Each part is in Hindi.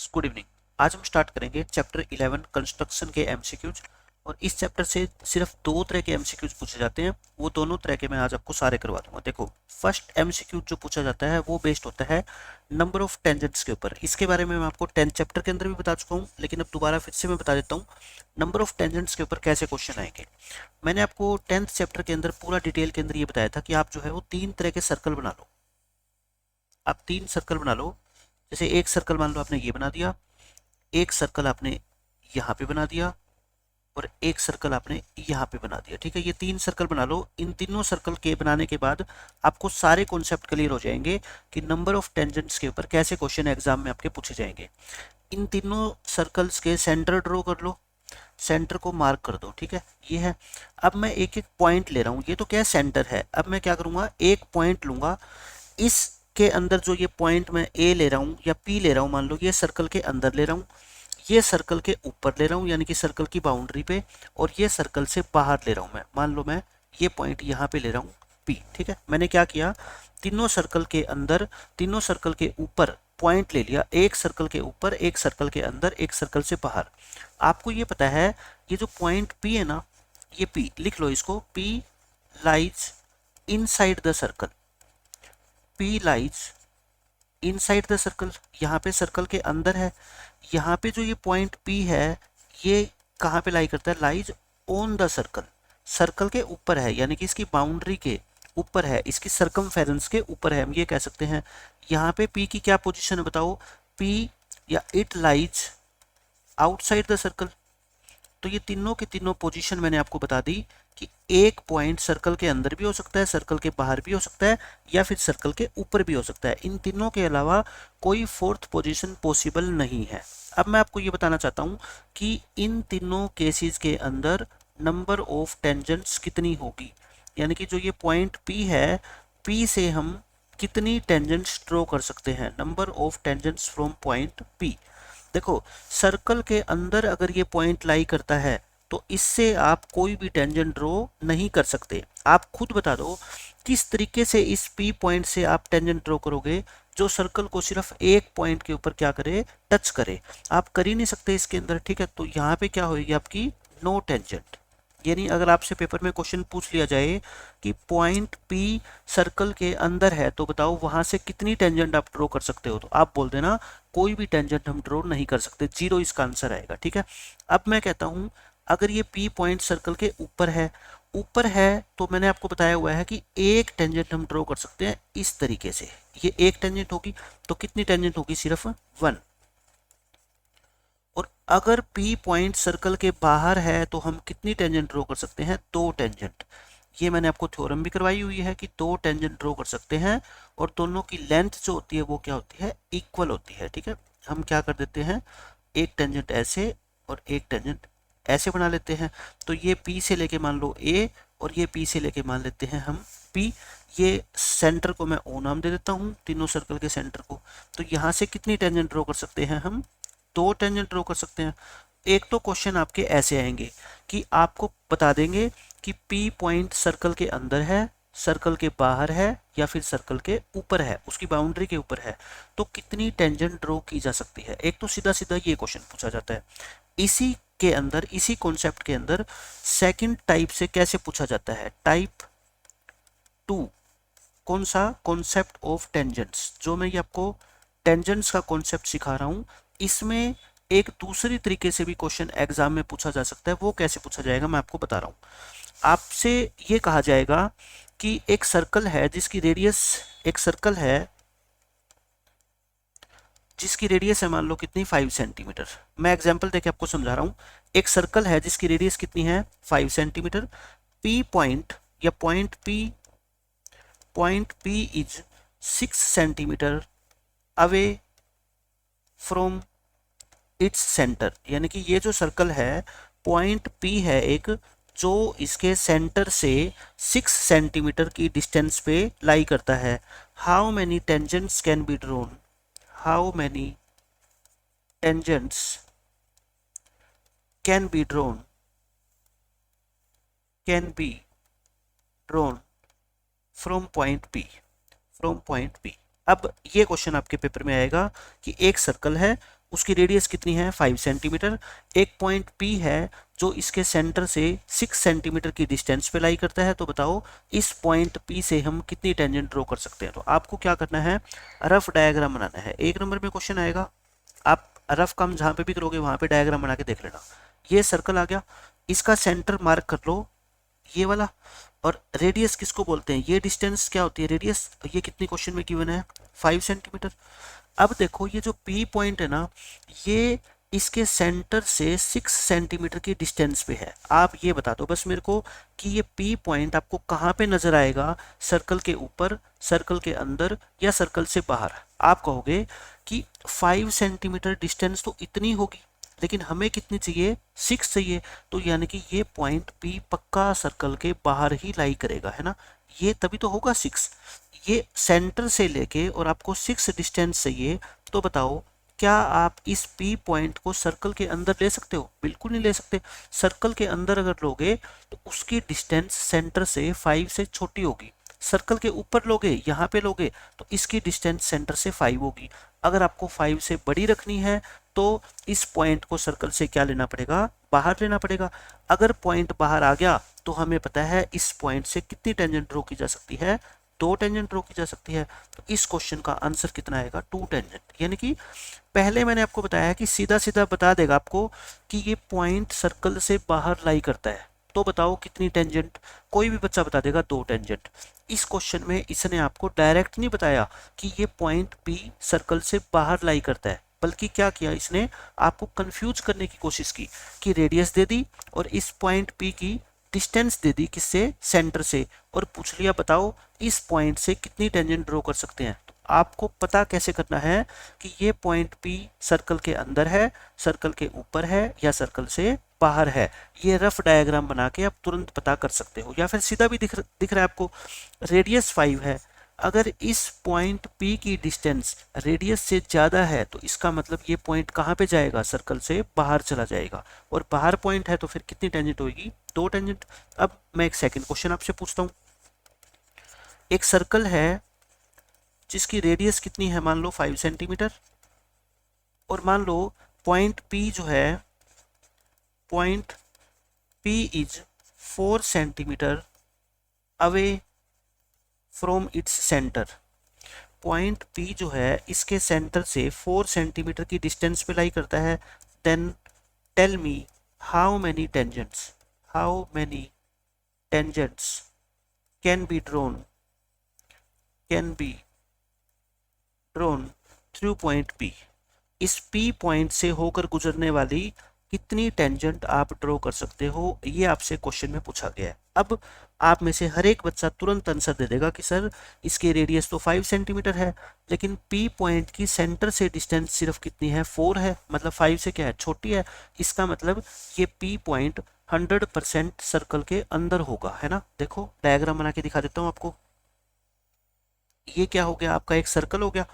Students, good evening. आज हम स्टार्ट करेंगे चैप्टर 11 कंस्ट्रक्शन के एमसीक्यूज। और इस चैप्टर से सिर्फ दो तरह के एमसीक्यूज पूछे जाते हैं, वो दोनों तरह के मैं आज आपको सारे करवा दूंगा। देखो, फर्स्ट एमसीक्यू जो पूछा जाता है वो बेस्ड होता है नंबर ऑफ टेंजेंट्स के ऊपर। इसके बारे में मैं आपको 10th चैप्टर के अंदर भी बता चुका हूँ, लेकिन अब दोबारा फिर से मैं बता देता हूँ नंबर ऑफ टेंजेंट्स के ऊपर कैसे क्वेश्चन आएंगे। मैंने आपको 10th चैप्टर के अंदर पूरा डिटेल के अंदर ये बताया था कि आप जो है वो तीन तरह के सर्कल बना लो। आप तीन सर्कल बना लो। जैसे एक सर्कल मान लो आपने ये बना दिया, एक सर्कल आपने यहाँ पे बना दिया, और एक सर्कल आपने यहाँ पे बना दिया। ठीक है, ये तीन सर्कल बना लो। इन तीनों सर्कल के बनाने के बाद आपको सारे कॉन्सेप्ट क्लियर हो जाएंगे कि नंबर ऑफ टेंजेंट्स के ऊपर कैसे क्वेश्चन एग्जाम में आपके पूछे जाएंगे। इन तीनों सर्कल्स के सेंटर ड्रॉ कर लो, सेंटर को मार्क कर दो। ठीक है, ये है। अब मैं एक एक पॉइंट ले रहा हूँ, ये तो क्या है, सेंटर है। अब मैं क्या करूँगा, एक पॉइंट लूंगा, इसके अंदर जो ये पॉइंट मैं ए ले रहा हूँ या पी ले रहा हूँ, मान लो ये सर्कल के अंदर ले रहा हूँ, ये सर्कल के ऊपर ले रहा हूँ यानी कि सर्कल की बाउंड्री पे, और ये सर्कल से बाहर ले रहा हूँ मैं। मान लो मैं ये पॉइंट यहाँ पे ले रहा हूँ पी। ठीक है, मैंने क्या किया, तीनों सर्कल के अंदर, तीनों सर्कल के ऊपर पॉइंट ले लिया, एक सर्कल के ऊपर, एक सर्कल के अंदर, एक सर्कल से बाहर। आपको ये पता है ये जो पॉइंट पी है ना, ये पी लिख लो इसको, P lies inside the circle, P lies inside the circle. यहाँ पे सर्कल के अंदर है। यहाँ पे जो ये पॉइंट पी है, ये कहाँ पे लाई करता है, lies on the circle, circle के ऊपर है, यानी कि इसकी बाउंड्री के ऊपर है, इसकी सरकमफेरेंस के ऊपर है। हम ये कह सकते हैं यहाँ पे पी की क्या पोजीशन है बताओ, पी या it lies outside the circle. तो ये तीनों के तीनों पोजीशन मैंने आपको बता दी कि एक पॉइंट सर्कल के अंदर भी हो सकता है, सर्कल के बाहर भी हो सकता है, या फिर सर्कल के ऊपर भी हो सकता है। इन तीनों के अलावा कोई फोर्थ पोजीशन पॉसिबल नहीं है। अब मैं आपको ये बताना चाहता हूँ कि इन तीनों केसेस के अंदर नंबर ऑफ टेंजेंट्स कितनी होगी, यानी कि जो ये पॉइंट P है, P से हम कितनी टेंजेंट्स ड्रॉ कर सकते हैं, number of tangents from point P। देखो, सर्कल के अंदर अगर ये पॉइंट लाई करता है तो इससे आप कोई भी टेंजेंट ड्रॉ नहीं कर सकते। आप खुद बता दो किस तरीके से इस पी पॉइंट से आप टेंजेंट ड्रॉ करोगे जो सर्कल को सिर्फ एक पॉइंट के ऊपर क्या करे, टच करे। आप कर ही नहीं सकते इसके अंदर। ठीक है, तो यहाँ पे क्या होगी आपकी, नो टेंजेंट। यानी अगर आपसे पेपर में क्वेश्चन पूछ लिया जाए कि पॉइंट पी सर्कल के अंदर है, तो बताओ वहां से कितनी टेंजेंट आप ड्रॉ कर सकते हो, तो आप बोल देना कोई भी टेंजेंट हम ड्रॉ नहीं कर सकते, जीरो इसका आंसर आएगा। ठीक है, अब मैं कहता हूं अगर ये पी पॉइंट सर्कल के ऊपर है, ऊपर है, तो मैंने आपको बताया हुआ है कि एक टेंजेंट हम ड्रॉ कर सकते हैं इस तरीके से। ये एक टेंजेंट होगी, तो कितनी टेंजेंट होगी, सिर्फ वन। और अगर P पॉइंट सर्कल के बाहर है तो हम कितनी टेंजेंट ड्रॉ कर सकते हैं, दो टेंजेंट। ये मैंने आपको थ्योरम भी करवाई हुई है कि दो टेंजेंट ड्रॉ कर सकते हैं, और दोनों की लेंथ जो होती है वो क्या होती है, इक्वल होती है। ठीक है, हम क्या कर देते हैं, एक टेंजेंट ऐसे और एक टेंजेंट ऐसे बना लेते हैं। तो ये P से लेके मान लो A, और ये P से लेके मान लेते हैं हम P। ये सेंटर को मैं O नाम दे देता हूँ, तीनों सर्कल के सेंटर को। तो यहाँ से कितनी टेंजेंट ड्रॉ कर सकते हैं हम, दो टेंजेंट ड्रॉ कर सकते हैं। एक तो क्वेश्चन आपके ऐसे आएंगे कि आपको बता देंगे कि P पॉइंट सर्कल के अंदर है, सर्कल के बाहर है, या फिर सर्कल के ऊपर है, उसकी बाउंड्री के ऊपर है, तो कितनी टेंजेंट ड्रॉ की जा सकती है। एक तो सीधा सीधा ये क्वेश्चन पूछा जाता है। इसी के अंदर, इसी कॉन्सेप्ट के अंदर सेकंड टाइप से कैसे पूछा जाता है, टाइप 2। कौन सा, कॉन्सेप्ट ऑफ टेंजेंट्स। जो मैं ये आपको टेंजेंट्स का कॉन्सेप्ट सिखा रहा हूं, इसमें एक दूसरी तरीके से भी क्वेश्चन एग्जाम में पूछा जा सकता है। वो कैसे पूछा जाएगा मैं आपको बता रहा हूं। आपसे ये कहा जाएगा कि एक सर्कल है जिसकी रेडियस, एक सर्कल है जिसकी रेडियस है मान लो कितनी, 5 सेंटीमीटर। मैं एग्जाम्पल देके आपको समझा रहा हूं। एक सर्कल है जिसकी रेडियस कितनी है, 5 सेंटीमीटर। पी पॉइंट या point P is 6 centimetre away from its centre. यानी कि ये जो सर्कल है, पॉइंट P है एक, जो इसके सेंटर से 6 सेंटीमीटर की डिस्टेंस पे लाई करता है। How many tangents can be drawn, how many tangents can be drawn, can be drawn from point P, from point P। अब ये क्वेश्चन आपके पेपर में आएगा कि एक सर्कल है उसकी रेडियस कितनी है 5 सेंटीमीटर। एक पॉइंट P है जो इसके सेंटर से 6 सेंटीमीटर की डिस्टेंस पे लाई करता है। तो बताओ इस पॉइंट P से हम कितनी टेंजेंट ड्रॉ कर सकते हैं। तो आपको क्या करना है, रफ डायग्राम बनाना है। 1 नंबर में क्वेश्चन आएगा, आप रफ काम जहां पे भी करोगे वहां पे डायग्राम बना के देख लेना। ये सर्कल आ गया, इसका सेंटर मार्क कर लो ये वाला, और रेडियस किसको बोलते हैं, ये डिस्टेंस क्या होती है रेडियस, ये कितनी क्वेश्चन में गिवन है 5 सेंटीमीटर। अब देखो ये जो P पॉइंट है ना, ये इसके सेंटर से 6 सेंटीमीटर की डिस्टेंस पे है। आप ये बता दो बस मेरे को कि ये P पॉइंट आपको कहाँ पे नजर आएगा, सर्कल के ऊपर, सर्कल के अंदर या सर्कल से बाहर। आप कहोगे कि 5 सेंटीमीटर डिस्टेंस तो इतनी होगी, लेकिन हमें कितनी चाहिए 6 चाहिए। तो यानी कि ये पॉइंट P पक्का सर्कल के बाहर ही लाई करेगा, है ना, ये तभी तो होगा 6। ये सेंटर से लेके और आपको 6 डिस्टेंस चाहिए। तो बताओ क्या आप इस P पॉइंट को सर्कल के अंदर ले सकते हो, बिल्कुल नहीं ले सकते। सर्कल के अंदर अगर लोगे तो उसकी डिस्टेंस सेंटर से 5 से छोटी होगी। सर्कल के ऊपर लोगे, यहाँ पे लोगे, तो इसकी डिस्टेंस सेंटर से 5 होगी। अगर आपको 5 से बड़ी रखनी है तो इस पॉइंट को सर्कल से क्या लेना पड़ेगा, बाहर लेना पड़ेगा। अगर पॉइंट बाहर आ गया तो हमें पता है इस पॉइंट से कितनी टेंजेंट ड्रॉ की जा सकती है, 2 टेंजेंट ड्रॉ की जा सकती है। तो इस क्वेश्चन का आंसर कितना आएगा 2 टेंजेंट। यानी कि पहले मैंने आपको बताया कि सीधा सीधा बता देगा आपको कि ये पॉइंट सर्कल से बाहर लाई करता है। तो बताओ कितनी टेंजेंट, कोई भी बच्चा बता देगा 2 टेंजेंट। इस क्वेश्चन में इसने आपको डायरेक्ट नहीं बताया कि ये पॉइंट P सर्कल से बाहर लाई करता है, बल्कि क्या किया इसने, आपको कंफ्यूज करने की कोशिश की कि रेडियस दे दी और इस पॉइंट P की डिस्टेंस दे दी, किससे, सेंटर से, और पूछ लिया बताओ इस पॉइंट से कितनी टेंजेंट ड्रॉ कर सकते हैं। तो आपको पता कैसे करना है कि ये पॉइंट P सर्कल के अंदर है, सर्कल के ऊपर है या सर्कल से बाहर है। ये रफ डायग्राम बना के आप तुरंत पता कर सकते हो, या फिर सीधा भी दिख रहा है आपको, रेडियस 5 है। अगर इस पॉइंट P की डिस्टेंस रेडियस से ज़्यादा है तो इसका मतलब ये पॉइंट कहाँ पे जाएगा, सर्कल से बाहर चला जाएगा। और बाहर पॉइंट है तो फिर कितनी टेंजेंट होगी, 2 टेंजेंट। अब मैं एक सेकंड क्वेश्चन आपसे पूछता हूँ। एक सर्कल है जिसकी रेडियस कितनी है, मान लो 5 सेंटीमीटर, और मान लो पॉइंट P जो है, point P is 4 centimetre away from its centre. Point P जो है इसके सेंटर से 4 सेंटीमीटर की डिस्टेंस पे लाई करता है। Then tell me how many tangents, how many tangents can be drawn, can be drawn through point P। इस P पॉइंट से होकर गुजरने वाली कितनी टेंजेंट आप ड्रॉ कर सकते हो, ये आपसे क्वेश्चन में पूछा गया है। अब आप में से हर एक बच्चा तुरंत आंसर दे देगा कि सर इसकी रेडियस तो 5 सेंटीमीटर है, लेकिन P पॉइंट की सेंटर से डिस्टेंस सिर्फ कितनी है, 4 है, मतलब 5 से क्या है, छोटी है। इसका मतलब ये P पॉइंट 100% सर्कल के अंदर होगा, है ना। देखो डायग्राम बना के दिखा देता हूँ आपको। ये क्या हो गया, आपका एक सर्कल हो गया,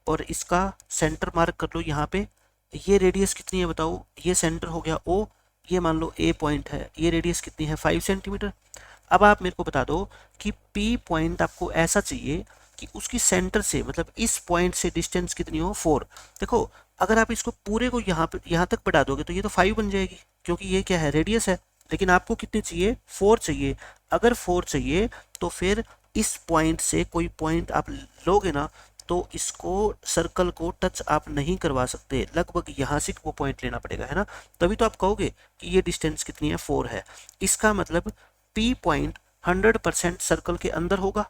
और इसका सेंटर मार्क कर लो यहाँ पे। ये रेडियस कितनी है बताओ, ये सेंटर हो गया O, ये मान लो A पॉइंट है, ये रेडियस कितनी है 5 सेंटीमीटर। अब आप मेरे को बता दो कि P पॉइंट आपको ऐसा चाहिए कि उसकी सेंटर से, मतलब इस पॉइंट से डिस्टेंस कितनी हो 4। देखो अगर आप इसको पूरे को यहाँ तक बढ़ा दोगे तो ये तो 5 बन जाएगी, क्योंकि ये क्या है, रेडियस है। लेकिन आपको कितनी चाहिए, 4 चाहिए। अगर 4 चाहिए तो फिर इस पॉइंट से कोई पॉइंट आप लोगे ना, तो इसको, सर्कल को टच आप नहीं करवा सकते, लगभग यहाँ से वो पॉइंट लेना पड़ेगा, है ना। तभी तो आप कहोगे कि ये डिस्टेंस कितनी है, 4 है। इसका मतलब P पॉइंट 100% सर्कल के अंदर होगा।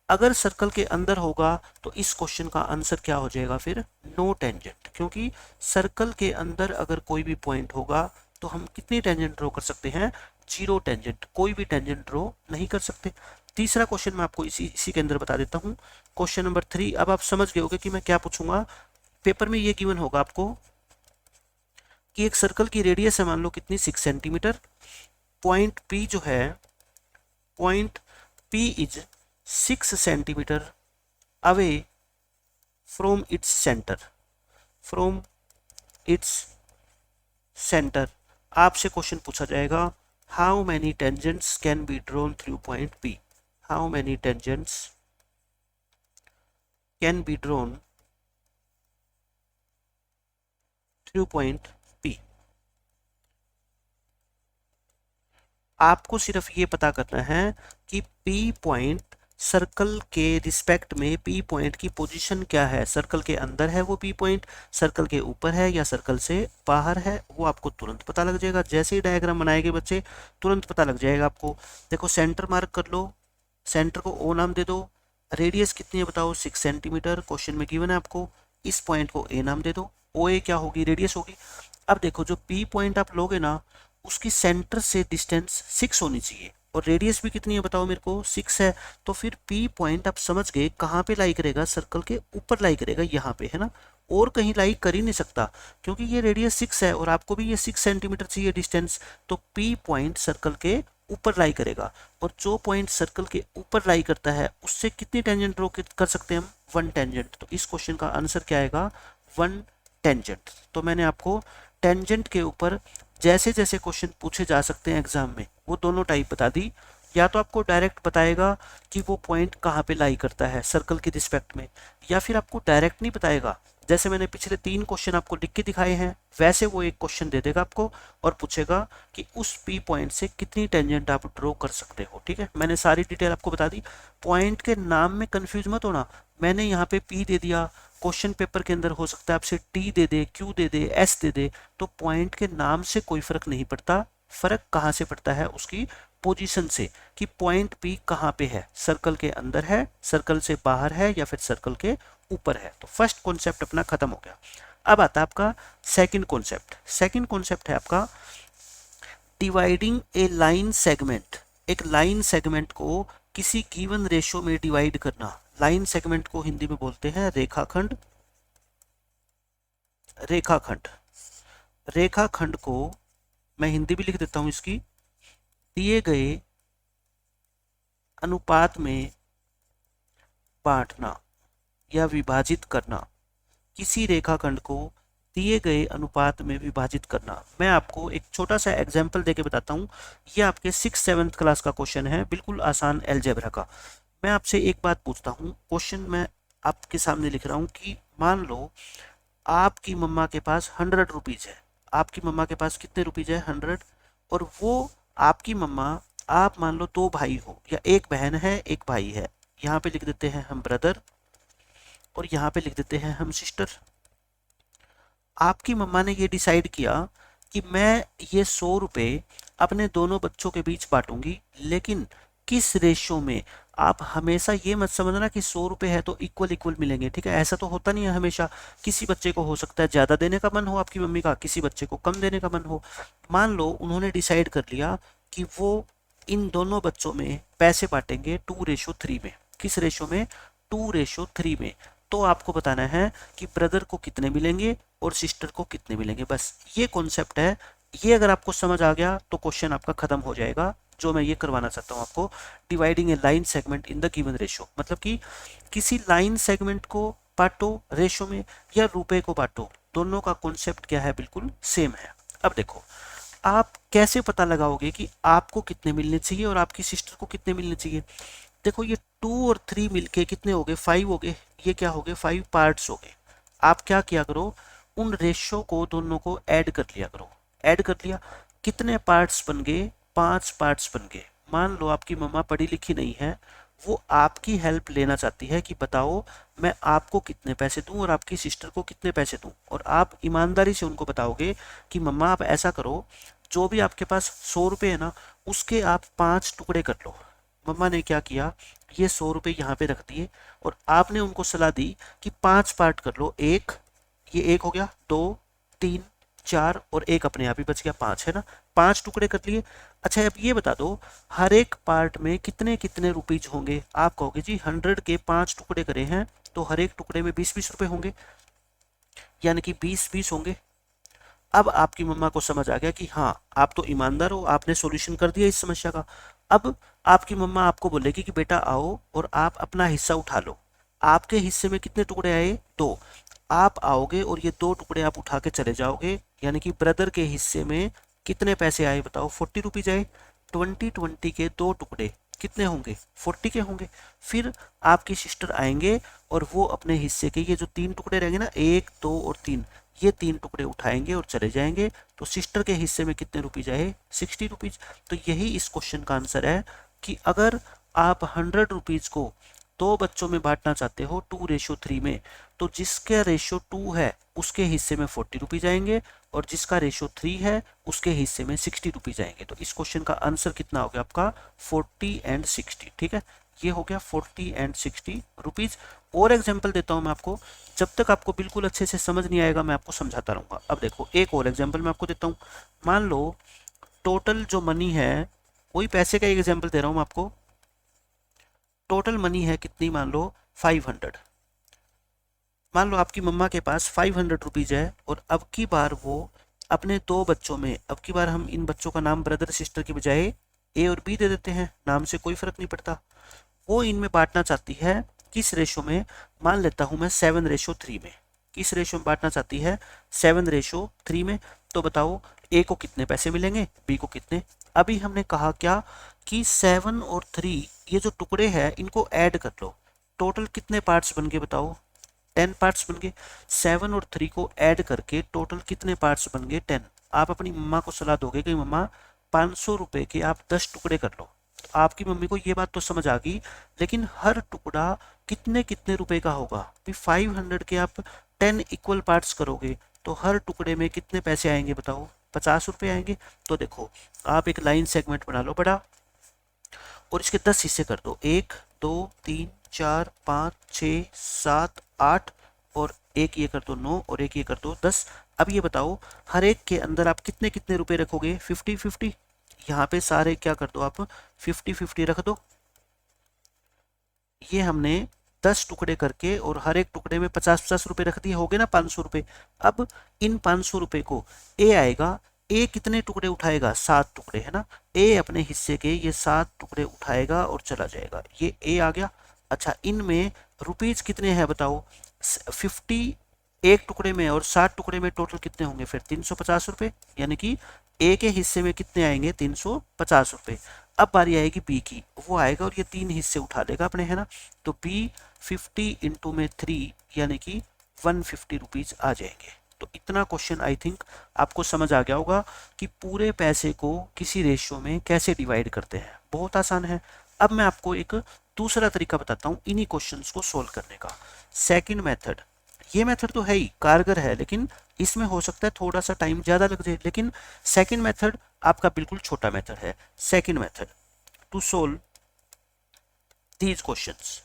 अगर सर्कल के अंदर होगा तो इस क्वेश्चन का आंसर क्या हो जाएगा फिर, नो टेंजेंट। क्योंकि सर्कल के अंदर अगर कोई भी पॉइंट होगा तो हम कितनी टेंजेंट ड्रॉ कर सकते हैं, 0 टेंजेंट, कोई भी टेंजेंट ड्रॉ नहीं कर सकते। तीसरा क्वेश्चन मैं आपको इसी के अंदर बता देता हूँ। Question number 3। अब आप समझ गए होगे कि मैं क्या पूछूंगा। पेपर में ये गिवन होगा आपको कि एक सर्कल की रेडियस है मान लो कितनी, 6 सेंटीमीटर। पॉइंट P जो है, point P is 6 centimetre away from its centre, from its centre. आपसे क्वेश्चन पूछा जाएगा how many tangents can be drawn through point P, how many tangents can be drawn new point P. आपको सिर्फ ये पता करना है कि पी पॉइंट सर्कल के रिस्पेक्ट में पी पॉइंट की पोजीशन क्या है, सर्कल के अंदर है वो पी पॉइंट, सर्कल के ऊपर है या सर्कल से बाहर है, वो आपको तुरंत पता लग जाएगा। जैसे ही डायग्राम बनाएंगे बच्चे तुरंत पता लग जाएगा आपको। देखो सेंटर मार्क कर लो, सेंटर को ओ नाम दे दो, रेडियस कितनी है बताओ 6 सेंटीमीटर, क्वेश्चन में गिवन है आपको। इस पॉइंट को ए नाम दे दो, ओ ए क्या होगी रेडियस होगी। अब देखो जो पी पॉइंट आप लोगे ना उसकी सेंटर से डिस्टेंस 6 होनी चाहिए और रेडियस भी कितनी है बताओ मेरे को 6 है। तो फिर पी पॉइंट आप समझ गए कहाँ पे लाई करेगा, सर्कल के ऊपर लाई करेगा, यहाँ पे है ना, और कहीं लाई कर ही नहीं सकता क्योंकि ये रेडियस 6 है और आपको भी ये 6 सेंटीमीटर चाहिए डिस्टेंस। तो पी पॉइंट सर्कल के ऊपर लाई करेगा और जो पॉइंट सर्कल के ऊपर लाई करता है उससे कितनी टेंजेंट ड्रॉ कर सकते हैं हम, 1 टेंजेंट। तो इस क्वेश्चन का आंसर क्या आएगा, 1 टेंजेंट। तो मैंने आपको टेंजेंट के ऊपर जैसे जैसे क्वेश्चन पूछे जा सकते हैं एग्जाम में वो दोनों टाइप बता दी। या तो आपको डायरेक्ट बताएगा कि वो पॉइंट कहाँ पे लाई करता है सर्कल के रिस्पेक्ट में, या फिर आपको डायरेक्ट नहीं बताएगा। जैसे मैंने पिछले 3 क्वेश्चन आपको लिख के दिखाए हैं वैसे वो एक क्वेश्चन दे देगा आपको और पूछेगा कि उस पी पॉइंट से कितनी टेंजेंट आप ड्रॉ कर सकते हो। ठीक है, मैंने सारी डिटेल आपको बता दी। पॉइंट के नाम में कंफ्यूज मत होना, मैंने यहाँ पे पी दे दिया, क्वेश्चन पेपर के अंदर हो सकता है आपसे टी दे दे, क्यू दे दे, एस दे दे, तो पॉइंट के नाम से कोई फर्क नहीं पड़ता। फर्क कहाँ से पड़ता है, उसकी पोजीशन से, कि पॉइंट पी कहाँ पे है, सर्कल के अंदर है, सर्कल से बाहर है या फिर सर्कल के ऊपर है। तो फर्स्ट कॉन्सेप्ट अपना खत्म हो गया। अब आता है आपका सेकंड कॉन्सेप्ट। सेकंड कॉन्सेप्ट है आपका डिवाइडिंग ए लाइन सेगमेंट। एक लाइन सेगमेंट को किसी गिवन रेशो में डिवाइड करना। लाइन सेगमेंट को हिंदी में बोलते हैं रेखाखंड। रेखाखंड, रेखाखंड को मैं हिंदी भी लिख देता हूं इसकी, दिए गए अनुपात में बांटना या विभाजित करना। किसी रेखाखंड को दिए गए अनुपात में विभाजित करना। मैं आपको एक छोटा सा एग्जांपल देके बताता हूं। ये आपके 6-7 क्लास का क्वेश्चन है, बिल्कुल आसान अलजेब्रा का। मैं आपसे एक बात पूछता हूं, क्वेश्चन मैं आपके सामने लिख रहा हूं कि मान लो आपकी मम्मा के पास 100 रुपीज है। आपकी मम्मा के पास कितने रुपीज है, 100। और वो आपकी मम्मा, आप मान लो 2 भाई हो या एक बहन है एक भाई है, यहाँ पे लिख देते हैं हम ब्रदर और यहाँ पे लिख देते हैं हम सिस्टर। आपकी मम्मा ने ये डिसाइड किया कि मैं ये 100 रुपये अपने दोनों बच्चों के बीच बांटूंगी, लेकिन किस रेशो में। आप हमेशा ये मत समझना कि 100 रुपये है तो इक्वल इक्वल मिलेंगे, ठीक है, ऐसा तो होता नहीं है हमेशा। किसी बच्चे को हो सकता है ज़्यादा देने का मन हो आपकी मम्मी का, किसी बच्चे को कम देने का मन हो। मान लो उन्होंने डिसाइड कर लिया कि वो इन दोनों बच्चों में पैसे बांटेंगे 2:3 में। किस रेशो में, 2:3 में। तो आपको बताना है कि ब्रदर को कितने मिलेंगे और सिस्टर को कितने मिलेंगे। बस ये कॉन्सेप्ट है। ये अगर आपको समझ आ गया तो क्वेश्चन आपका खत्म हो जाएगा। जो मैं ये करवाना चाहता हूँ आपको, dividing A line segment in the given ratio, मतलब कि किसी लाइन सेगमेंट को बांटो रेशो में या रुपए को बांटो, दोनों का कॉन्सेप्ट क्या है, बिल्कुल सेम है। अब देखो आप कैसे पता लगाओगे कि आपको कितने मिलने चाहिए और आपकी सिस्टर को कितने मिलने चाहिए। देखो ये 2 और 3 मिलके कितने हो गए, 5 हो गए। ये क्या हो गए, 5 पार्ट्स हो गए। आप क्या किया करो, उन रेशो को दोनों को ऐड कर लिया करो। ऐड कर लिया, कितने पार्ट्स बन गए, 5 पार्ट्स बन गए। मान लो आपकी मम्मा पढ़ी लिखी नहीं है, वो आपकी हेल्प लेना चाहती है कि बताओ मैं आपको कितने पैसे दूं और आपकी सिस्टर को कितने पैसे दूं। और आप ईमानदारी से उनको बताओगे कि मम्मा आप ऐसा करो, जो भी आपके पास 100 रुपये है ना, उसके आप 5 टुकड़े कर लो। मम्मा ने क्या किया, ये 100 रुपये यहाँ पे रख दिए और आपने उनको सलाह दी कि 5 पार्ट कर लो। एक, ये एक हो गया, 2, 3, 4 और एक अपने आप ही बच गया, 5 है ना। 5 टुकड़े कर लिए। अच्छा अब ये बता दो हर एक पार्ट में कितने कितने रुपीज होंगे। आप कहोगे जी 100 के 5 टुकड़े करे हैं तो हर एक टुकड़े में 20-20 रुपए होंगे, यानी कि 20-20 होंगे। अब आपकी मम्मा को समझ आ गया कि हाँ आप तो ईमानदार हो, आपने सॉल्यूशन कर दिया इस समस्या का। अब आपकी मम्मा आपको बोलेगी कि बेटा आओ और आप अपना हिस्सा उठा लो। आपके हिस्से में कितने टुकड़े आए, 2। आप आओगे और ये 2 टुकड़े आप उठा के चले जाओगे, यानी कि ब्रदर के हिस्से में कितने पैसे आए बताओ, 40 रुपीज आए। 20 के 2 टुकड़े कितने होंगे, 40 के होंगे। फिर आपकी सिस्टर आएंगे और वो अपने हिस्से के ये जो 3 टुकड़े रहेंगे ना, 1, 2 और 3, ये 3 टुकड़े उठाएंगे और चले जाएंगे, तो सिस्टर के हिस्से में कितने रुपीज आए, 60 रुपीज। तो यही इस क्वेश्चन का आंसर है कि अगर आप 100 रुपीज को 2 बच्चों में बांटना चाहते हो 2:3 में, तो जिसका रेशो 2 है उसके हिस्से में 40 रुपीज आएंगे और जिसका रेशो 3 है उसके हिस्से में 60 रुपीज आएंगे। तो इस क्वेश्चन का आंसर कितना हो गया आपका, 40 एंड 60। ठीक है, ये हो गया 40 एंड 60 रुपीज। और एग्जाम्पल देता हूं मैं आपको, जब तक आपको बिल्कुल अच्छे से समझ नहीं आएगा मैं आपको समझाता रहूंगा। अब देखो एक और एग्जाम्पल मैं आपको देता हूँ। मान लो टोटल जो मनी है, वही पैसे का एक एग्जाम्पल दे रहा हूँ मैं आपको। टोटल मनी है कितनी, मान लो 500। मान लो आपकी मम्मा के पास 500 रुपीज है और अब की बार वो अपने 2 बच्चों में, अब की बार हम इन बच्चों का नाम ब्रदर सिस्टर की बजाय ए और बी दे देते हैं, नाम से कोई फर्क नहीं पड़ता। वो इनमें बांटना चाहती है किस रेशो में, मान लेता हूं मैं 7:3 में। किस रेशो में बांटना चाहती है, 7:3 में। तो बताओ ए को कितने पैसे मिलेंगे, बी को कितने। अभी हमने कहा क्या कि 7 और 3 ये जो टुकड़े हैं इनको ऐड कर लो। टोटल कितने पार्ट्स बन गए बताओ, 10 पार्ट्स बन गए। 7 और 3 को ऐड करके टोटल कितने पार्ट्स बन गए, 10। आप अपनी मम्मा को सलाह दोगे कि मम्मा 500 रुपए के आप 10 टुकड़े कर लो। तो आपकी मम्मी को ये बात तो समझ आ गई, लेकिन हर टुकड़ा कितने कितने रुपए का होगा। 500 के आप 10 इक्वल पार्ट्स करोगे तो हर टुकड़े में कितने पैसे आएंगे बताओ, 50 रुपए आएंगे। तो देखो आप एक लाइन सेगमेंट बना लो बड़ा और इसके 10 हिस्से कर दो, 1 2 3 4 5 6 7 8 और एक ये कर दो 9 और एक ये कर दो 10। अब ये बताओ हर एक के अंदर आप कितने कितने रुपए रखोगे, 50-50। यहाँ पे सारे क्या कर दो आप, 50-50 रख दो। ये हमने 10 टुकड़े करके और हर एक टुकड़े में 50-50 रुपए रख दिए, हो गए ना 500 रुपए। अब इन 500 रुपए को ए आएगा, ए कितने टुकड़े उठाएगा, 7 टुकड़े, है ना। ए अपने हिस्से के ये 7 टुकड़े उठाएगा और चला जाएगा, ये ए आ गया। अच्छा इनमें रुपीज कितने हैं बताओ, 50 एक टुकड़े में और 7 टुकड़े में टोटल कितने होंगे फिर 350 रुपए, यानी कि ए के हिस्से में कितने आएंगे, 350 रुपए। अब बारी आएगी बी की, वो आएगा और ये 3 हिस्से उठा लेगा अपने, है ना। तो बी 50 इंटू में 3 यानी कि 150 रुपीज आ जाएंगे। तो इतना क्वेश्चन आई थिंक आपको समझ आ गया होगा कि पूरे पैसे को किसी रेशियो में कैसे डिवाइड करते हैं, बहुत आसान है। अब मैं आपको एक दूसरा तरीका बताता हूँ इन्हीं क्वेश्चंस को सोल्व करने का, सेकंड मेथड। ये मेथड तो है ही कारगर है, लेकिन इसमें हो सकता है थोड़ा सा टाइम ज़्यादा लग जाए, लेकिन सेकंड मेथड आपका बिल्कुल छोटा मेथड है। Second method to solve these questions,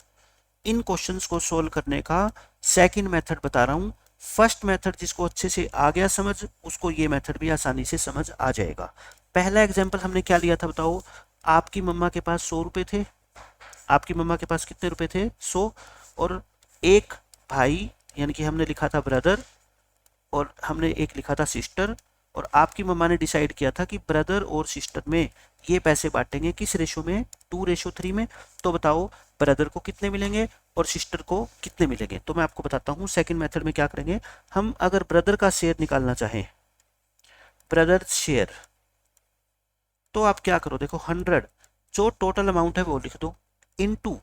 इन क्वेश्चंस को सोल्व करने का सेकंड मेथड बता रहा हूँ। फर्स्ट मेथड जिसको अच्छे से आ गया समझ, उसको ये मेथड भी आसानी से समझ आ जाएगा। पहला एग्जाम्पल हमने क्या लिया था बताओ, आपकी मम्मा के पास 100 रुपए थे। आपकी मम्मा के पास कितने रुपए थे, 100। और एक भाई यानी कि हमने लिखा था ब्रदर और हमने एक लिखा था सिस्टर, और आपकी मम्मा ने डिसाइड किया था कि ब्रदर और सिस्टर में ये पैसे बांटेंगे किस रेशो में, 2:3 में। तो बताओ ब्रदर को कितने मिलेंगे और सिस्टर को कितने मिलेंगे। तो मैं आपको बताता हूँ सेकंड मेथड में क्या करेंगे हम। अगर ब्रदर का शेयर निकालना चाहें, ब्रदर शेयर, तो आप क्या करो, देखो 100 जो टोटल अमाउंट है वो लिख दो, इनटू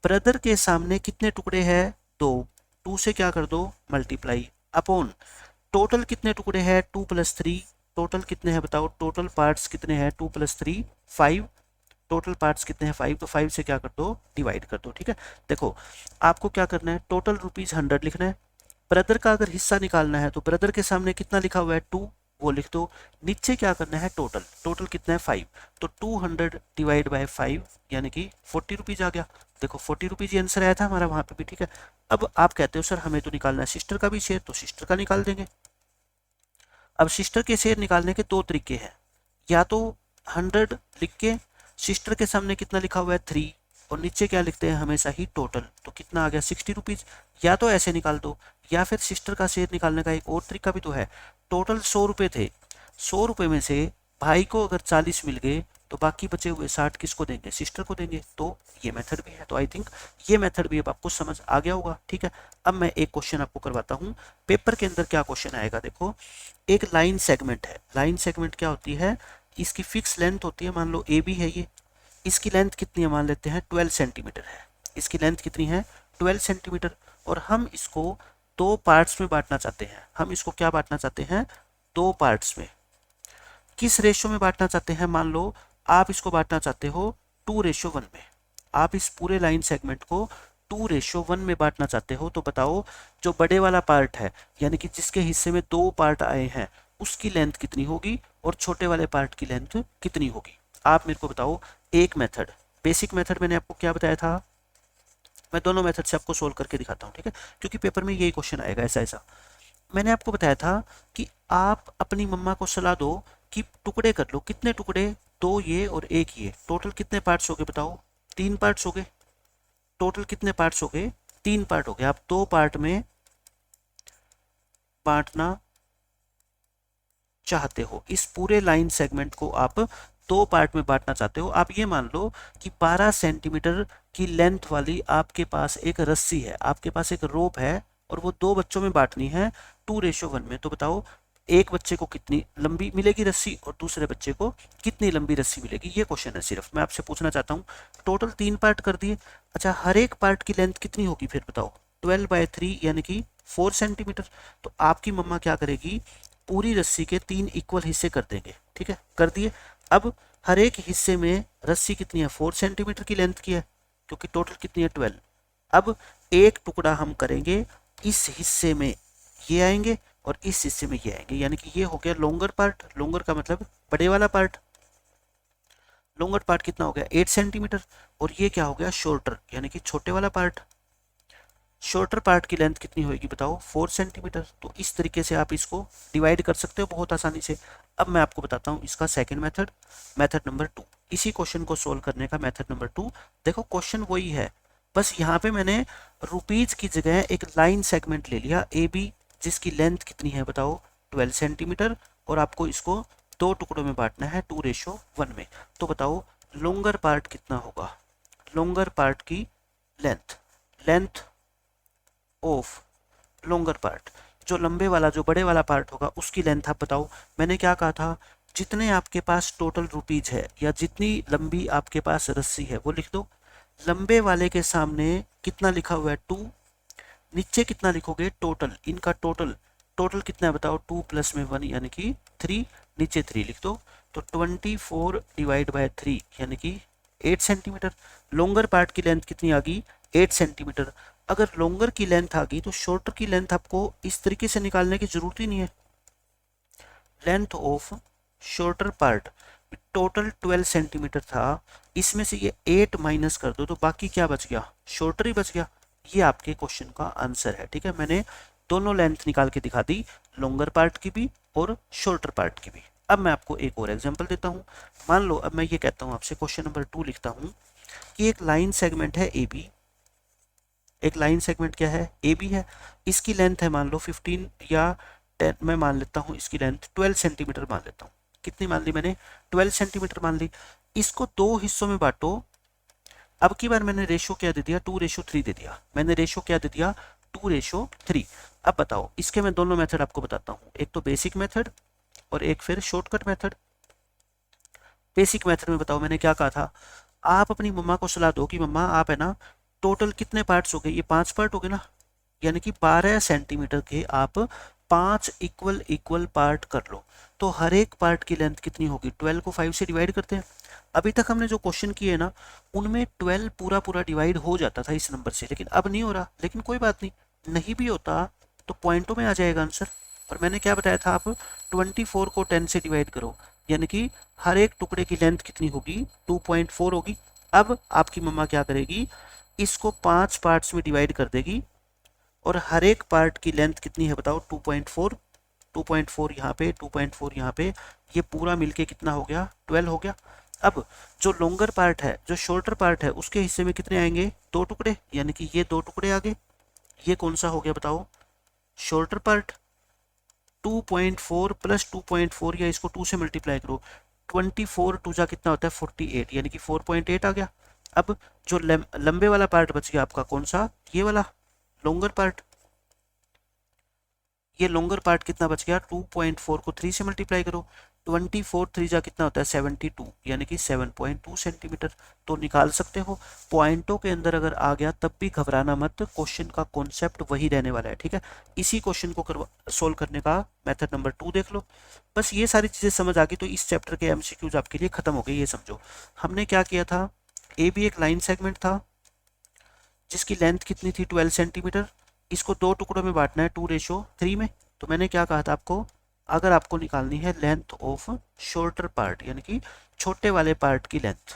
ब्रदर के सामने कितने टुकड़े हैं, 2, 2 से क्या कर दो मल्टीप्लाई, अपॉन टोटल कितने टुकड़े हैं, 2 + 3। टोटल कितने हैं बताओ, टोटल पार्ट्स कितने हैं, 2 + 3 5। टोटल पार्ट्स कितने हैं 5, तो 5 से क्या कर दो डिवाइड कर दो। ठीक है, देखो आपको क्या करना है, टोटल ₹100 लिखना है। ब्रदर का अगर हिस्सा निकालना है तो ब्रदर के सामने कितना लिखा हुआ है, 2, वो लिख दो। नीचे क्या करना है, टोटल, टोटल कितना है 5, तो 200 डिवाइड बाय 5 यानी कि 40 रुपीज आ गया। देखो 40 रुपीज आंसर आया था हमारा वहां पे भी। ठीक है, अब आप कहते हो सर हमें तो निकालना है सिस्टर का भी शेयर, तो सिस्टर का निकाल देंगे। अब सिस्टर के शेयर निकालने के 2 तरीके हैं, या तो 100 लिख के सिस्टर के सामने कितना लिखा हुआ है 3 और नीचे क्या लिखते हैं हमेशा ही टोटल, तो कितना आ गया 60 रुपीज। या तो ऐसे निकाल दो, या फिर सिस्टर का शेयर निकालने का एक और तरीका भी तो है। टोटल 100 रुपए थे, 100 रुपए में से भाई को अगर 40 मिल गए तो बाकी बचे हुए 60 किसको देंगे, सिस्टर को देंगे। तो ये मेथड भी है। तो आई थिंक ये मेथड भी अब आपको समझ आ गया होगा। ठीक है, अब मैं एक क्वेश्चन आपको करवाता हूँ। पेपर के अंदर क्या क्वेश्चन आएगा, देखो एक लाइन सेगमेंट है। लाइन सेगमेंट क्या होती है, इसकी फिक्स लेंथ होती है, मान लो ए बी है ये, इसकी लेंथ कितनी है मान लेते हैं 12 सेंटीमीटर है। इसकी लेंथ कितनी है 12 सेंटीमीटर, और हम इसको दो पार्ट्स में बांटना चाहते हैं, हम इसको क्या बांटना चाहते हैं, दो पार्ट्स में। किस रेशो में बांटना चाहते हैं, मान लो आप इसको बांटना चाहते हो 2:1 में, आप इस पूरे लाइन सेगमेंट को 2:1 में बांटना चाहते हो, तो बताओ जो बड़े वाला पार्ट है यानी कि जिसके हिस्से में दो पार्ट आए हैं उसकी लेंथ कितनी होगी और छोटे वाले पार्ट की लेंथ कितनी होगी। आप मेरे को बताओ एक मेथड, बेसिक मेथड मैंने आपको क्या बताया था, मैं दोनों मेथड से आपको सोल्व करके दिखाता हूँ, ठीक है, क्योंकि पेपर में यही क्वेश्चन आएगा ऐसा ऐसा। मैंने आपको बताया था कि आप अपनी मम्मा को सलाह दो कि टुकड़े कर लो, कितने टुकड़े, दो ये और एक ये, टोटल कितने पार्ट्स हो गए बताओ, 3 पार्ट्स हो गए, टोटल कितने पार्ट्स हो गए, 3 पार्ट हो गए। आप दो पार्ट में बांटना चाहते हो, इस पूरे लाइन सेगमेंट को आप दो पार्ट में बांटना चाहते हो। आप ये मान लो कि 12 सेंटीमीटर की लेंथ वाली आपके पास एक रस्सी है, आपके पास एक रोप है और वो दो बच्चों में बांटनी है 2:1 में, तो बताओ एक बच्चे को कितनी लंबी मिलेगी रस्सी और दूसरे बच्चे को कितनी लंबी रस्सी मिलेगी, ये क्वेश्चन है सिर्फ। मैं आपसे पूछना चाहता हूँ, टोटल 3 पार्ट कर दिए, अच्छा हर एक पार्ट की लेंथ कितनी होगी फिर बताओ, 12/3 यानी कि 4 सेंटीमीटर। तो आपकी मम्मा क्या करेगी, पूरी रस्सी के 3 इक्वल हिस्से कर देंगे, ठीक है, कर दिए। अब हर एक हिस्से में रस्सी कितनी है, 4 सेंटीमीटर की लेंथ की है, क्योंकि टोटल कितनी है 12। अब एक टुकड़ा हम करेंगे, इस हिस्से में ये आएंगे और इस हिस्से में ये आएंगे, यानी कि ये हो गया लॉन्गर पार्ट, लॉन्गर का मतलब बड़े वाला पार्ट, लॉन्गर पार्ट कितना हो गया 8 सेंटीमीटर, और ये क्या हो गया शॉर्टर यानी कि छोटे वाला पार्ट, शॉर्टर पार्ट की लेंथ कितनी होगी बताओ 4 सेंटीमीटर। तो इस तरीके से आप इसको डिवाइड कर सकते हो बहुत आसानी से। अब मैं आपको बताता हूँ इसका सेकंड मेथड, मेथड नंबर 2, इसी क्वेश्चन को सोल्व करने का मेथड नंबर 2। देखो क्वेश्चन वही है, बस यहाँ पे मैंने रुपीज की जगह एक लाइन सेगमेंट ले लिया ए बी, जिसकी लेंथ कितनी है बताओ 12 सेंटीमीटर, और आपको इसको दो टुकड़ों में बांटना है 2:1 में। तो बताओ लॉन्गर पार्ट कितना होगा, लॉन्गर पार्ट की length, length of longer part, जो लंबे वाला जो बड़े वाला पार्ट होगा उसकी लेंथ आप बताओ। मैंने क्या कहा था, जितने आपके पास टोटल रुपीज है या जितनी लंबी आपके पास रस्सी है वो लिख दो। लंबे वाले के सामने कितना लिखा हुआ है 2, नीचे कितना लिखोगे टोटल, इनका टोटल, टोटल कितना है बताओ 2 + 1 यानी कि 3, नीचे 3 लिख दो। तो 24/3 यानी कि 8 सेंटीमीटर। लॉन्गर पार्ट की लेंथ कितनी आ गई 8 सेंटीमीटर। अगर लॉन्गर की लेंथ आ गई तो शॉर्टर की लेंथ आपको इस तरीके से निकालने की जरूरत ही नहीं है। Length of shorter part total 12 centimetre था, इसमें से ये 8 माइनस कर दो तो बाकी क्या बच गया, शॉर्टर ही बच गया। ये आपके क्वेश्चन का आंसर है, ठीक है। मैंने दोनों लेंथ निकाल के दिखा दी, लॉन्गर पार्ट की भी और शॉर्टर पार्ट की भी। अब मैं आपको एक और एग्जांपल देता हूँ। मान लो अब मैं ये कहता हूँ आपसे, क्वेश्चन नंबर 2 लिखता हूँ कि एक लाइन सेगमेंट है ए बी, एक लाइन सेगमेंट क्या है ए बी है, इसकी लेंथ है मान लो 15 या 10, मैं मान लेता हूँ इसकी लेंथ 12 सेंटीमीटर मान लेता हूँ। कितनी मान ली मैंने 12 सेंटीमीटर मान ली। इसको दो हिस्सों में बांटो। अब की बार मैंने रेशो क्या दे दिया 2:3 दे दिया, मैंने रेशो क्या दे दिया 2:3। अब बताओ इसके मैं दोनों मेथड आपको बताता हूँ, एक तो बेसिक मेथड और एक फिर शॉर्टकट मेथड। बेसिक मेथड में बताओ मैंने क्या कहा था, आप अपनी मम्मा को सलाह दो कि मम्मा आप है ना टोटल कितने पार्ट्स हो गए, ये 5 पार्ट हो गए ना, यानी कि 12 सेंटीमीटर के आप 5 इक्वल पार्ट कर लो। तो हर एक पार्ट की लेंथ कितनी होगी, 12 को 5 से डिवाइड करते हैं। अभी तक हमने जो क्वेश्चन किए ना उनमें 12 पूरा पूरा डिवाइड हो जाता था इस नंबर से, लेकिन अब नहीं हो रहा। लेकिन कोई बात नहीं, नहीं भी होता तो पॉइंटों में आ जाएगा आंसर। और मैंने क्या बताया था, आप 24 को 10 से डिवाइड करो, यानी कि हर एक टुकड़े की लेंथ कितनी होगी 2.4 होगी। अब आपकी मम्मा क्या करेगी, इसको 5 पार्ट्स में डिवाइड कर देगी और हर एक पार्ट की लेंथ कितनी है बताओ 2.4, 2.4 यहाँ पे, 2.4 यहाँ पे, ये पूरा मिलके कितना हो गया 12 हो गया। अब जो लॉन्गर पार्ट है, जो शॉर्टर पार्ट है, उसके हिस्से में कितने आएंगे 2 टुकड़े, यानी कि ये 2 टुकड़े आ गए। ये कौन सा हो गया बताओ शॉर्टर पार्ट। 2.4 + 2.4 या इसको 2 से मल्टीप्लाई करो, 24 2 जा कितना होता है 48, यानी कि 4.8 आ गया। अब जो लंबे वाला पार्ट बच गया आपका कौन सा, ये वाला लॉन्गर पार्ट, ये लॉन्गर पार्ट कितना बच गया, 2.4 को 3 से मल्टीप्लाई करो, 24 3 जा कितना होता है 72, यानी कि 7.2 सेंटीमीटर। तो निकाल सकते हो। पॉइंटों के अंदर अगर आ गया तब भी घबराना मत, क्वेश्चन का कॉन्सेप्ट वही रहने वाला है, ठीक है। इसी क्वेश्चन को सोल्व करने का मेथड नंबर 2 देख लो। बस ये सारी चीजें समझ आ गई तो इस चैप्टर के एमसीक्यूज आपके लिए खत्म हो गए। ये समझो हमने क्या किया था, ए बी एक लाइन सेगमेंट था जिसकी लेंथ कितनी थी 12 सेंटीमीटर। इसको दो टुकड़ों में बांटना है 2:3 में। तो मैंने क्या कहा था आपको, अगर आपको निकालनी है लेंथ ऑफ शॉर्टर पार्ट यानी कि छोटे वाले पार्ट की लेंथ,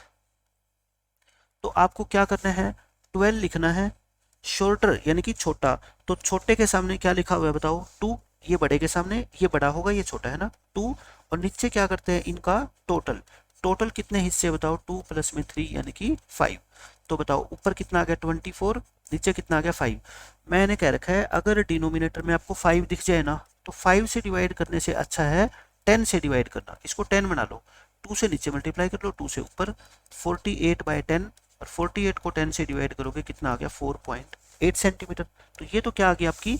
तो आपको क्या करना है, 12 लिखना है, शॉर्टर यानी कि छोटा, तो छोटे के सामने क्या लिखा हुआ है बताओ 2, ये बड़े के सामने ये बड़ा होगा ये छोटा है ना 2, और नीचे क्या करते हैं इनका टोटल, टोटल कितने हिस्से बताओ 2 प्लस में 3 यानी कि 5। तो बताओ ऊपर कितना आ गया 24, नीचे कितना आ गया 5। मैंने कह रखा है अगर डिनोमिनेटर में आपको 5 दिख जाए ना तो 5 से डिवाइड करने से अच्छा है 10 से डिवाइड करना, इसको 10 बना लो, 2 से नीचे मल्टीप्लाई कर लो 2 से ऊपर, 48/10, और 48 को 10 से डिवाइड करोगे कितना आ गया 4.8 सेंटीमीटर। तो ये तो क्या आ गई आपकी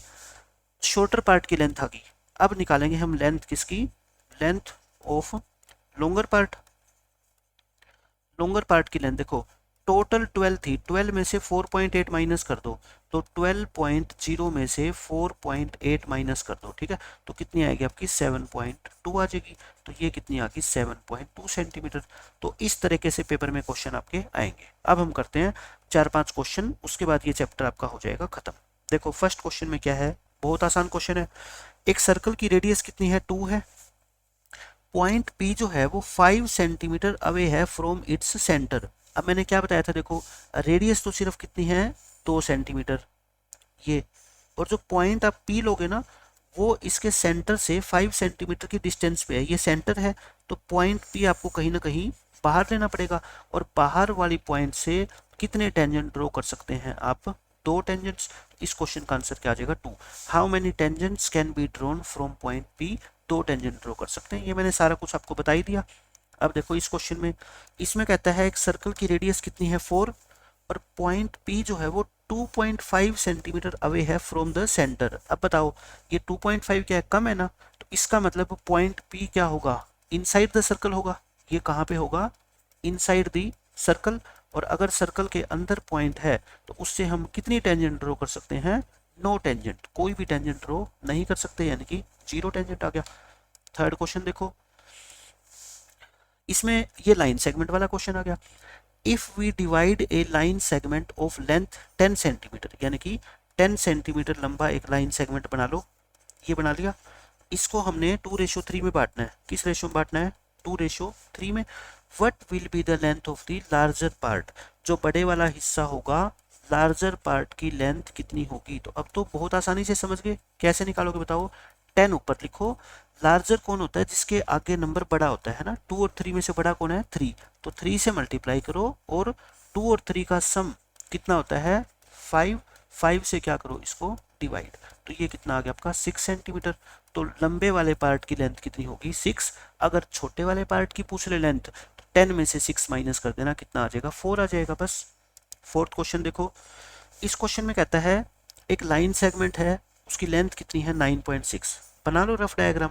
शॉर्टर पार्ट की लेंथ आ गई। अब निकालेंगे हम लेंथ किसकी, length of longer part. Longer part की लेंथ देखो टोटल 12 थी, 12 में से 4.8 माइनस कर दो, तो 12.0 में से 4.8 माइनस कर दो, ठीक है। तो कितनी आएगी आपकी 7.2 आ जाएगी। तो ये कितनी आ गई 7.2 सेंटीमीटर। तो इस तरीके से पेपर में क्वेश्चन आपके आएंगे। अब हम करते हैं 4-5 क्वेश्चन, उसके बाद ये चैप्टर आपका हो जाएगा खत्म। देखो फर्स्ट क्वेश्चन में क्या है, बहुत आसान क्वेश्चन है। एक सर्कल की रेडियस कितनी है 2 है, पॉइंट पी जो है वो 5 सेंटीमीटर अवे है फ्रॉम इट्स सेंटर। अब मैंने क्या बताया था देखो, रेडियस तो सिर्फ कितनी है 2 सेंटीमीटर ये, और जो पॉइंट आप पी लोगे ना वो इसके सेंटर से 5 सेंटीमीटर की डिस्टेंस पे है, ये सेंटर है। तो पॉइंट पी आपको कहीं ना कहीं बाहर लेना पड़ेगा, और बाहर वाली पॉइंट से कितने टेंजेंट ड्रॉ कर सकते हैं आप, 2 टेंजेंट्स। इस क्वेश्चन का आंसर क्या आ जाएगा 2। How many tangents can be drawn from point P, 2 tangent draw कर सकते हैं। ये मैंने सारा कुछ आपको बता ही दिया। अब देखो इस क्वेश्चन में, इसमें कहता है एक सर्कल की रेडियस कितनी है 4, और पॉइंट पी जो है वो 2.5 सेंटीमीटर अवे है फ्रॉम द सेंटर। अब बताओ ये 2.5 क्या है, कम है ना, तो इसका मतलब पॉइंट पी क्या होगा, इनसाइड द सर्कल होगा। ये कहाँ पे होगा, इनसाइड द सर्कल। और अगर सर्कल के अंदर पॉइंट है तो उससे हम कितनी टेंजेंट ड्रॉ कर सकते हैं, नो टेंजेंट, कोई भी टेंजेंट ड्रॉ नहीं कर सकते, यानी कि 0 टेंजेंट आ गया। थर्ड क्वेश्चन देखो, इसमें ये लाइन सेगमेंट वाला क्वेश्चन आ गया। If we divide a line segment of length 10 centimetre, यानी कि 10 सेंटीमीटर लंबा एक लाइन सेगमेंट बना लो, ये बना लिया। इसको हमने 2:3 में बांटना है, किस रेशो में बांटना है 2:3 में। What will be the length of the larger part, जो बड़े वाला हिस्सा होगा लार्जर पार्ट की लेंथ कितनी होगी। तो अब तो बहुत आसानी से समझ गए, कैसे निकालोगे बताओ, 10 ऊपर लिखो, लार्जर कौन होता है जिसके आगे नंबर बड़ा होता है ना, 2 और 3 में से बड़ा कौन है 3, तो 3 से मल्टीप्लाई करो, और 2 और 3 का सम कितना होता है 5, 5 से क्या करो इसको डिवाइड, तो ये कितना आ गया आपका 6 सेंटीमीटर। तो लंबे वाले पार्ट की लेंथ कितनी होगी 6। अगर छोटे वाले पार्ट की पूछ ले लेंथ, तो 10 में से 6 माइनस कर देना, कितना आ जाएगा 4 आ जाएगा बस। फोर्थ क्वेश्चन देखो, इस क्वेश्चन में कहता है एक लाइन सेगमेंट है, उसकी लेंथ कितनी है 9.6। बना लो रफ डायग्राम,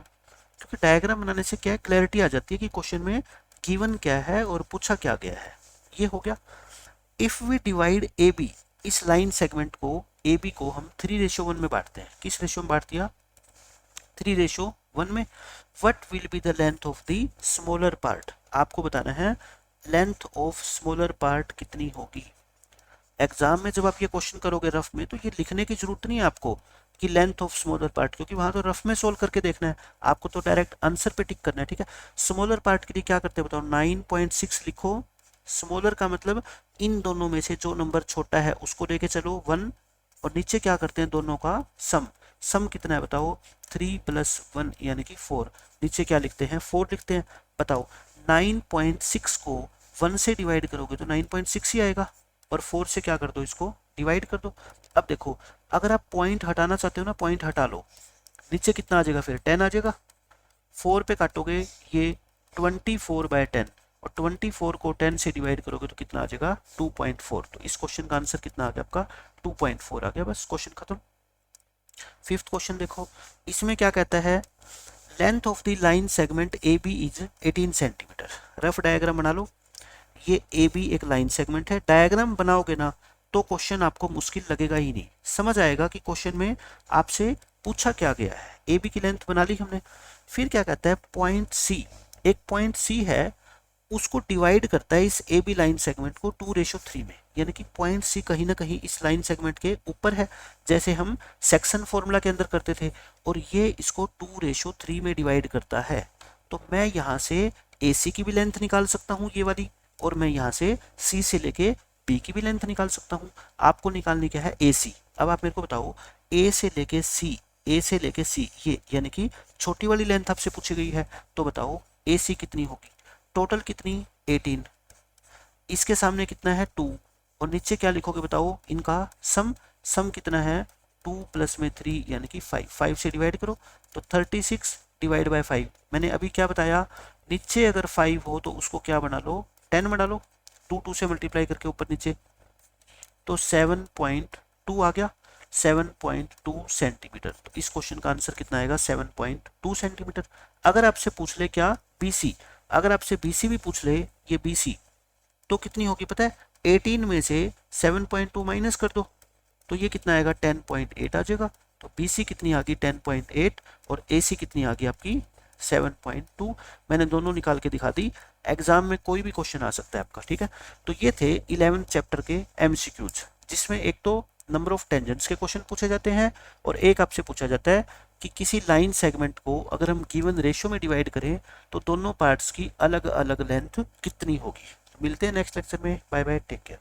क्योंकि डायग्राम बनाने से क्या है क्लैरिटी आ जाती है कि क्वेश्चन में गिवन क्या है और पूछा क्या गया है। ये हो गया। If we divide A B, इस लाइन सेगमेंट को ए बी को हम 3:1 में बांटते हैं, किस रेशियो में बांट दिया 3:1 में। What will be the length of the smaller part, आपको बताना है लेंथ ऑफ स्मॉलर पार्ट कितनी होगी। एग्जाम में जब आप ये क्वेश्चन करोगे रफ में, तो ये लिखने की जरूरत नहीं है आपको कि लेंथ ऑफ स्मॉलर पार्ट, क्योंकि वहां तो रफ में सोल्व करके देखना है, आपको तो डायरेक्ट आंसर पे टिक करना है, ठीक है। स्मॉलर पार्ट के लिए क्या करते हैं बताओ, 9.6 लिखो। स्मॉलर का मतलब इन दोनों में से जो नंबर छोटा है उसको लेके चलो 1, और नीचे क्या करते हैं दोनों का सम। सम कितना है बताओ 3 + 1 यानी कि 4। नीचे क्या लिखते हैं 4 लिखते हैं। बताओ 9.6 को 1 से डिवाइड करोगे तो 9.6 ही आएगा, और 4 से क्या कर दो इसको डिवाइड कर दो। अब देखो अगर आप पॉइंट हटाना चाहते हो ना, पॉइंट हटा लो, नीचे कितना आ जाएगा फिर 10 आ जाएगा। 4 पे काटोगे ये 24/10, और 24 को 10 से डिवाइड करोगे तो कितना आ जाएगा 2.4। तो इस क्वेश्चन का आंसर कितना आ गया आपका 2.4 आ गया, बस क्वेश्चन खत्म। फिफ्थ क्वेश्चन देखो, इसमें क्या कहता है, length of the line segment A B is 18 centimetre. Rough diagram बना लो। ये ए बी एक लाइन सेगमेंट है, डायग्राम बनाओगे ना तो क्वेश्चन आपको मुश्किल लगेगा ही नहीं, समझ आएगा कि क्वेश्चन में आपसे पूछा क्या गया है। ए बी की लेंथ बना ली हमने। फिर क्या कहता है, पॉइंट सी, एक पॉइंट सी है, उसको डिवाइड करता है इस ए बी लाइन सेगमेंट को 2:3 में, यानी कि पॉइंट सी कहीं ना कहीं इस लाइन सेगमेंट के ऊपर है, जैसे हम सेक्शन फॉर्मूला के अंदर करते थे, और ये इसको 2:3 में डिवाइड करता है। तो मैं यहाँ से ए सी की भी लेंथ निकाल सकता हूँ ये वाली, और मैं यहाँ से सी से लेके बी की भी लेंथ निकाल सकता हूँ। आपको निकालनी क्या है, ए सी। अब आप मेरे को बताओ, ए से लेके सी, ए से लेके सी, ये यानी कि छोटी वाली लेंथ आपसे पूछी गई है, तो बताओ ए सी कितनी होगी, टोटल कितनी 18, इसके सामने कितना है 2, और नीचे क्या लिखोगे बताओ, इनका सम, सम कितना है 2 प्लस में 3 यानी कि 5, 5 से डिवाइड करो तो 36 डिवाइड बाय 5। मैंने अभी क्या बताया, नीचे अगर 5 हो तो उसको क्या बना लो, 10 बना लो, 2 से मल्टीप्लाई करके ऊपर नीचे, तो 7.2 आ गया, 7.2 सेंटीमीटर। तो इस क्वेश्चन का आंसर कितना आएगा, 7.2 सेंटीमीटर। अगर आपसे पूछ ले क्या, बीसी, अगर आपसे बीसी भी पूछ ले, ये बीसी तो कितनी होगी पता है, 18 में से 7.2 माइनस कर दो तो ये कितना आएगा, 10.8 आ जाएगा। तो बीसी कितनी आ गई, 10.8, और एसी कितनी आ गई आपकी 7.2। मैंने दोनों निकाल के दिखा दी, एग्जाम में कोई भी क्वेश्चन आ सकता है आपका, ठीक है। तो ये थे 11th चैप्टर के एमसीक्यूज, जिसमें एक तो नंबर ऑफ टेंजेंट्स के क्वेश्चन पूछे जाते हैं, और एक आपसे पूछा जाता है कि किसी लाइन सेगमेंट को अगर हम गिवन रेशियो में डिवाइड करें तो दोनों पार्ट्स की अलग अलग लेंथ कितनी होगी। मिलते हैं नेक्स्ट लेक्चर में, बाय बाय, टेक केयर।